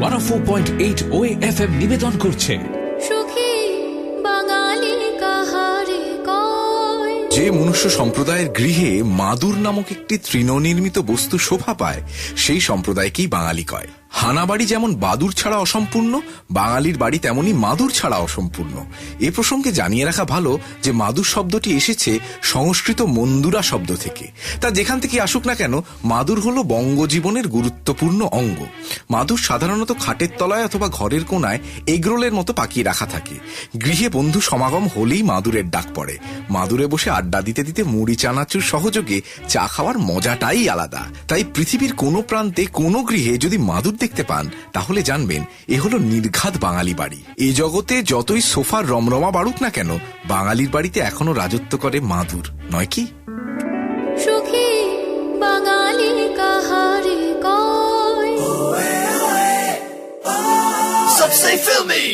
104.8 OAFM নিবেদন করছে সুখী বাঙালি কাহারে কয়। যে মনুষ্য সম্প্রদায়ের গৃহে মাদুর নামক একটি তৃণনির্মিত বস্তু শোভা পায়, সেই সম্প্রদায়কেই বাঙালি কয়। হানাবাড়ি যেমন বাদুর ছাড়া অসম্পূর্ণ, বাঙালির বাড়ি তেমনি মাদুর ছাড়া অসম্পূর্ণ। এ প্রসঙ্গে জানিয়ে রাখা ভালো যে মাদুর শব্দটি এসেছে সংস্কৃত মন্দুরা শব্দ থেকে। তা যেখান থেকে আসুক না কেন, মাদুর হলো বঙ্গজীবনের গুরুত্বপূর্ণ অঙ্গ। মাদুর সাধারণত খাটের তলায় অথবা ঘরের কোনায় এগরোলের মতো পাকিয়ে রাখা থাকে। গৃহে বন্ধু সমাগম হলেই মাদুরের ডাক পড়ে। মাদুরে বসে আড্ডা দিতে দিতে মুড়ি চানাচুর সহযোগে চা খাওয়ার মজাটাই আলাদা। তাই পৃথিবীর কোনো প্রান্তে কোনো গৃহে যদি মাদুর দেখতে পান, তাহলে জানবেন এ হলো নির্ঘাত বাঙালি বাড়ি। এই জগতে যতই সোফার রমরমা বাড়ুক না কেন, বাঙালির বাড়িতে এখনো রাজত্ব করে মাদুর, নয় কি? সুখী বাঙালি কাহারে কয়। सबसे फिल्मी